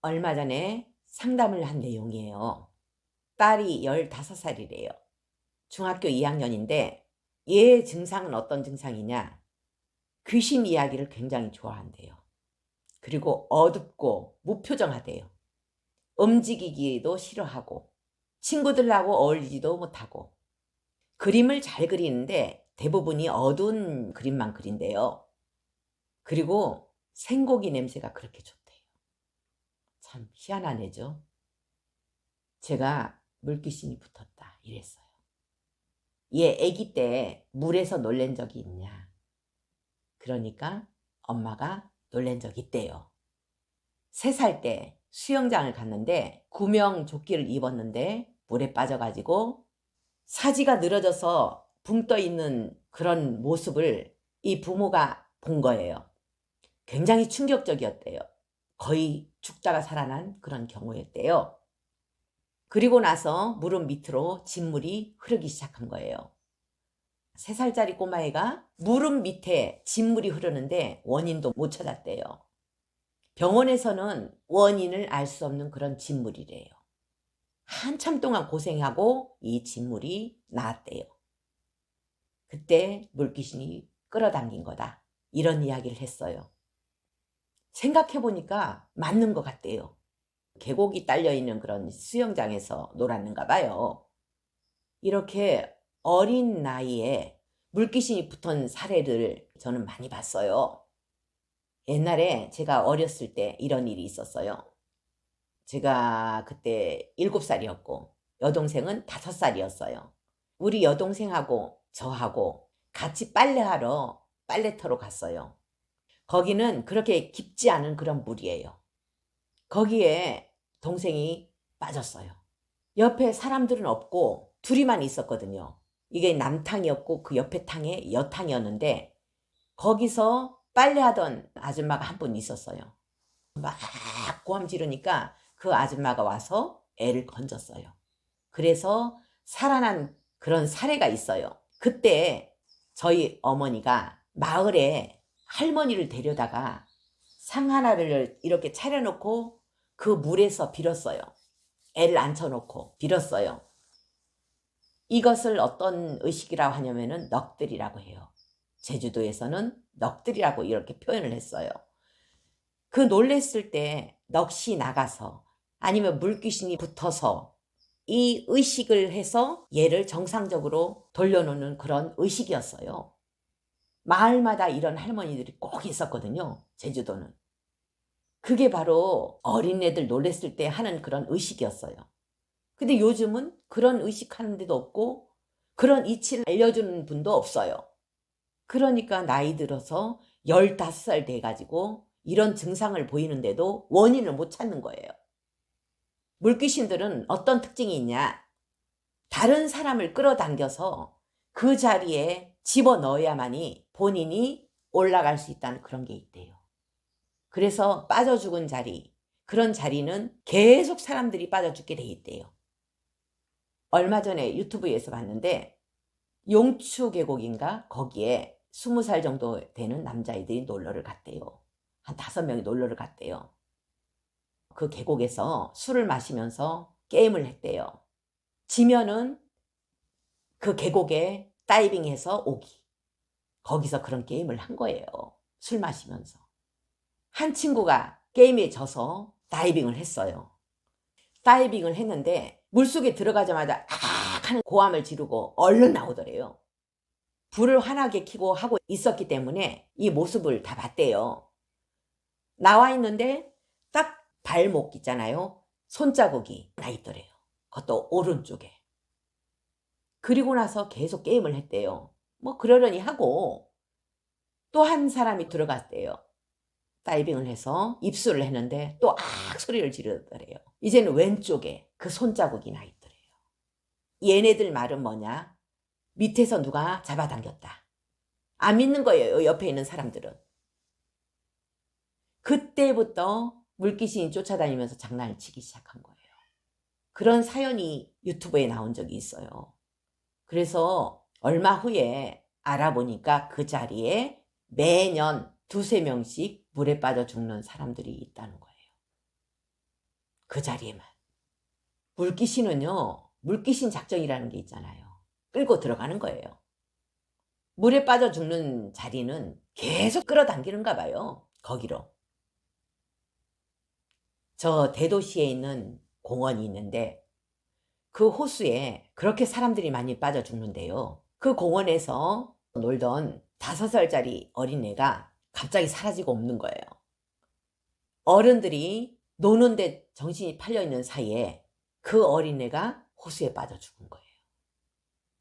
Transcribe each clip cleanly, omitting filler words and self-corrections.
얼마 전에 상담을 한 내용이에요. 딸이 15살이래요. 중학교 2학년인데 얘의 증상은 어떤 증상이냐? 귀신 이야기를 굉장히 좋아한대요. 그리고 어둡고 무표정하대요. 움직이기도 싫어하고 친구들하고 어울리지도 못하고 그림을 잘 그리는데 대부분이 어두운 그림만 그린대요. 그리고 생고기 냄새가 그렇게 좋대요. 참 희한한 애죠. 제가 물귀신이 붙었다 이랬어요. 얘 아기 때 물에서 놀란 적이 있냐? 그러니까 엄마가 놀란 적이 있대요. 3살 때 수영장을 갔는데 구명조끼를 입었는데 물에 빠져가지고 사지가 늘어져서 붕 떠 있는 그런 모습을 이 부모가 본 거예요. 굉장히 충격적이었대요. 거의 죽다가 살아난 그런 경우였대요. 그리고 나서 무릎 밑으로 진물이 흐르기 시작한 거예요. 3살짜리 꼬마애가 무릎 밑에 진물이 흐르는데 원인도 못 찾았대요. 병원에서는 원인을 알 수 없는 그런 진물이래요. 한참 동안 고생하고 이 진물이 나았대요. 그때 물귀신이 끌어당긴 거다. 이런 이야기를 했어요. 생각해보니까 맞는 것 같대요. 계곡이 딸려있는 그런 수영장에서 놀았는가 봐요. 이렇게 어린 나이에 물귀신이 붙은 사례를 저는 많이 봤어요. 옛날에 제가 어렸을 때 이런 일이 있었어요. 제가 그때 7살이었고 여동생은 5살이었어요. 우리 여동생하고 저하고 같이 빨래하러 빨래터로 갔어요. 거기는 그렇게 깊지 않은 그런 물이에요. 거기에 동생이 빠졌어요. 옆에 사람들은 없고 둘이만 있었거든요. 이게 남탕이었고 그 옆에 탕에 여탕이었는데 거기서 빨래하던 아줌마가 한 분 있었어요. 막 고함 지르니까 그 아줌마가 와서 애를 건졌어요. 그래서 살아난 그런 사례가 있어요. 그때 저희 어머니가 마을에 할머니를 데려다가 상 하나를 이렇게 차려놓고 그 물에서 빌었어요. 애를 앉혀놓고 빌었어요. 이것을 어떤 의식이라고 하냐면은 넋들이라고 해요. 제주도에서는 넋들이라고 이렇게 표현을 했어요. 그 놀랬을 때 넋이 나가서 아니면 물귀신이 붙어서 이 의식을 해서 얘를 정상적으로 돌려놓는 그런 의식이었어요. 마을마다 이런 할머니들이 꼭 있었거든요. 제주도는. 그게 바로 어린애들 놀랬을 때 하는 그런 의식이었어요. 근데 요즘은 그런 의식하는 데도 없고 그런 이치를 알려주는 분도 없어요. 그러니까 나이 들어서 15살 돼가지고 이런 증상을 보이는데도 원인을 못 찾는 거예요. 물귀신들은 어떤 특징이 있냐? 다른 사람을 끌어당겨서 그 자리에 집어넣어야만이 본인이 올라갈 수 있다는 그런 게 있대요. 그래서 빠져 죽은 자리, 그런 자리는 계속 사람들이 빠져 죽게 돼 있대요. 얼마 전에 유튜브에서 봤는데 용추 계곡인가 거기에 20살 정도 되는 남자애들이 놀러를 갔대요. 한 5명이 놀러를 갔대요. 그 계곡에서 술을 마시면서 게임을 했대요. 지면은 그 계곡에 다이빙해서 오기. 거기서 그런 게임을 한 거예요. 술 마시면서. 한 친구가 게임에 져서 다이빙을 했어요. 다이빙을 했는데 물속에 들어가자마자 악 하는 고함을 지르고 얼른 나오더래요. 불을 환하게 켜고 하고 있었기 때문에 이 모습을 다 봤대요. 나와 있는데 딱 발목 있잖아요. 손자국이 나 있더래요. 그것도 오른쪽에. 그리고 나서 계속 게임을 했대요. 뭐 그러려니 하고 또 한 사람이 들어갔대요. 다이빙을 해서 입수를 했는데 또 악 소리를 지르더래요. 이제는 왼쪽에 그 손자국이 나 있더래요. 얘네들 말은 뭐냐? 밑에서 누가 잡아당겼다. 안 믿는 거예요. 옆에 있는 사람들은. 그때부터 물귀신이 쫓아다니면서 장난을 치기 시작한 거예요. 그런 사연이 유튜브에 나온 적이 있어요. 그래서 얼마 후에 알아보니까 그 자리에 매년 2-3명씩 물에 빠져 죽는 사람들이 있다는 거예요. 그 자리에만. 물귀신은요, 물귀신 작전이라는 게 있잖아요. 끌고 들어가는 거예요. 물에 빠져 죽는 자리는 계속 끌어당기는가 봐요. 거기로. 저 대도시에 있는 공원이 있는데 그 호수에 그렇게 사람들이 많이 빠져 죽는데요. 그 공원에서 놀던 5살짜리 어린애가 갑자기 사라지고 없는 거예요. 어른들이 노는데 정신이 팔려있는 사이에 그 어린애가 호수에 빠져 죽은 거예요.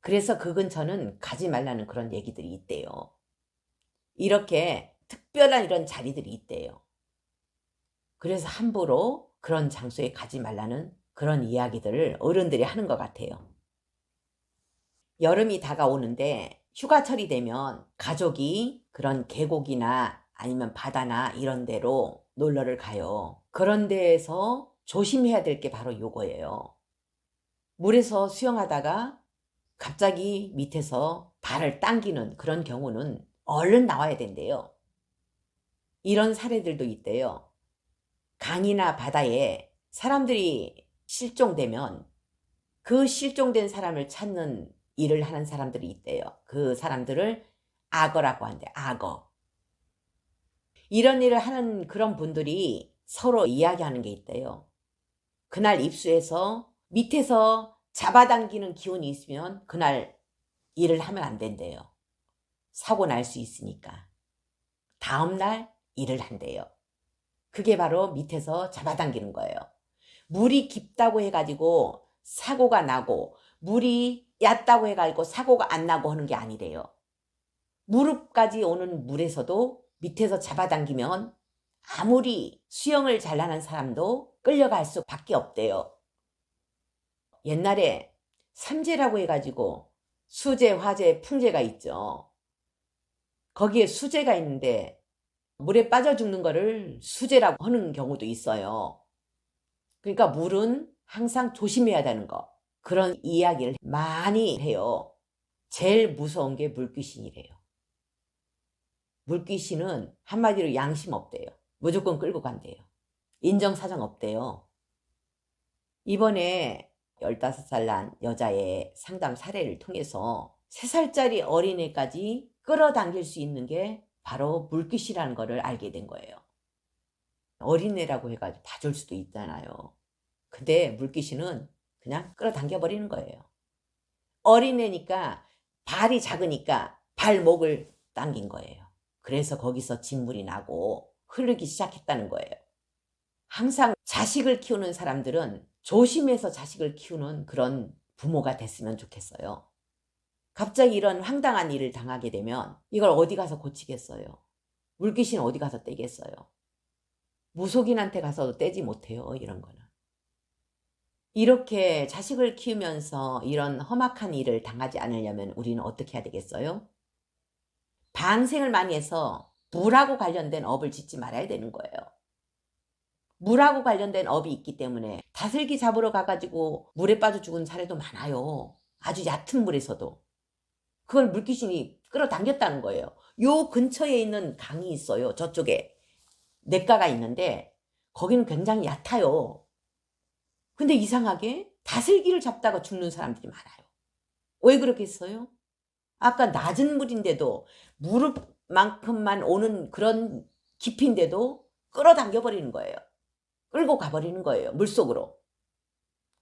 그래서 그 근처는 가지 말라는 그런 얘기들이 있대요. 이렇게 특별한 이런 자리들이 있대요. 그래서 함부로 그런 장소에 가지 말라는 그런 이야기들을 어른들이 하는 것 같아요. 여름이 다가오는데 휴가철이 되면 가족이 그런 계곡이나 아니면 바다나 이런 데로 놀러를 가요. 그런 데에서 조심해야 될 게 바로 요거예요. 물에서 수영하다가 갑자기 밑에서 발을 당기는 그런 경우는 얼른 나와야 된대요. 이런 사례들도 있대요. 강이나 바다에 사람들이 실종되면 그 실종된 사람을 찾는 일을 하는 사람들이 있대요. 그 사람들을 악어라고 한대. 악어. 이런 일을 하는 그런 분들이 서로 이야기하는 게 있대요. 그날 입수해서 밑에서 잡아당기는 기운이 있으면 그날 일을 하면 안 된대요. 사고 날 수 있으니까. 다음날 일을 한대요. 그게 바로 밑에서 잡아당기는 거예요. 물이 깊다고 해가지고 사고가 나고 물이 얕다고 해가지고 사고가 안 나고 하는 게 아니래요. 무릎까지 오는 물에서도 밑에서 잡아당기면 아무리 수영을 잘하는 사람도 끌려갈 수밖에 없대요. 옛날에 삼재라고 해가지고 수재, 화재, 풍재가 있죠. 거기에 수재가 있는데 물에 빠져 죽는 거를 수재라고 하는 경우도 있어요. 그러니까 물은 항상 조심해야 되는 거. 그런 이야기를 많이 해요. 제일 무서운 게 물귀신이래요. 물귀신은 한마디로 양심 없대요. 무조건 끌고 간대요. 인정사정 없대요. 이번에 15살 난 여자의 상담 사례를 통해서 3살짜리 어린애까지 끌어당길 수 있는 게 바로 물귀신이라는 거를 알게 된 거예요. 어린애라고 해가지고 봐줄 수도 있잖아요. 근데 물귀신은 그냥 끌어당겨 버리는 거예요. 어린애니까 발이 작으니까 발목을 당긴 거예요. 그래서 거기서 진물이 나고 흐르기 시작했다는 거예요. 항상 자식을 키우는 사람들은 조심해서 자식을 키우는 그런 부모가 됐으면 좋겠어요. 갑자기 이런 황당한 일을 당하게 되면 이걸 어디 가서 고치겠어요? 물귀신 어디 가서 떼겠어요? 무속인한테 가서도 떼지 못해요, 이런 거는. 이렇게 자식을 키우면서 이런 험악한 일을 당하지 않으려면 우리는 어떻게 해야 되겠어요? 방생을 많이 해서 물하고 관련된 업을 짓지 말아야 되는 거예요. 물하고 관련된 업이 있기 때문에 다슬기 잡으러 가가지고 물에 빠져 죽은 사례도 많아요. 아주 얕은 물에서도. 그걸 물귀신이 끌어당겼다는 거예요. 요 근처에 있는 강이 있어요. 저쪽에 냇가가 있는데 거기는 굉장히 얕아요. 근데 이상하게 다슬기를 잡다가 죽는 사람들이 많아요. 왜 그렇겠어요? 아까 낮은 물인데도 무릎만큼만 오는 그런 깊이인데도 끌어당겨 버리는 거예요. 끌고 가버리는 거예요. 물속으로.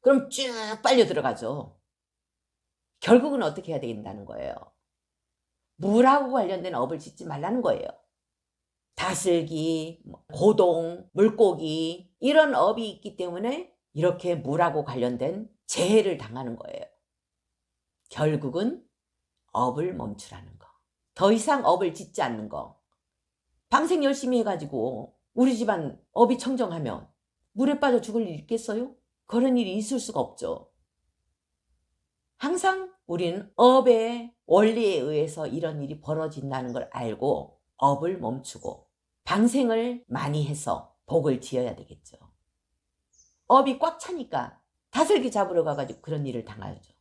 그럼 쭉 빨려 들어가죠. 결국은 어떻게 해야 된다는 거예요? 물하고 관련된 업을 짓지 말라는 거예요. 다슬기, 고동, 물고기 이런 업이 있기 때문에 이렇게 물하고 관련된 재해를 당하는 거예요. 결국은 업을 멈추라는 거. 더 이상 업을 짓지 않는 거. 방생 열심히 해가지고 우리 집안 업이 청정하면 물에 빠져 죽을 일 있겠어요? 그런 일이 있을 수가 없죠. 항상 우리는 업의 원리에 의해서 이런 일이 벌어진다는 걸 알고 업을 멈추고 방생을 많이 해서 복을 지어야 되겠죠. 업이 꽉 차니까 다슬기 잡으러 가가지고 그런 일을 당하죠.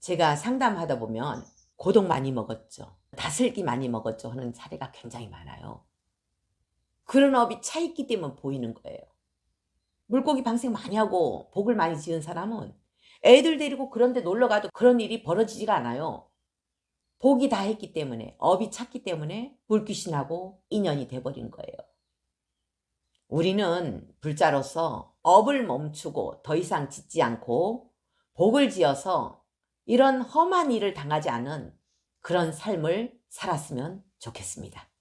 제가 상담하다 보면 고동 많이 먹었죠. 다슬기 많이 먹었죠 하는 사례가 굉장히 많아요. 그런 업이 차 있기 때문에 보이는 거예요. 물고기 방생 많이 하고 복을 많이 지은 사람은 애들 데리고 그런 데 놀러 가도 그런 일이 벌어지지가 않아요. 복이 다 했기 때문에, 업이 찼기 때문에 불귀신하고 인연이 돼버린 거예요. 우리는 불자로서 업을 멈추고 더 이상 짓지 않고 복을 지어서 이런 험한 일을 당하지 않은 그런 삶을 살았으면 좋겠습니다.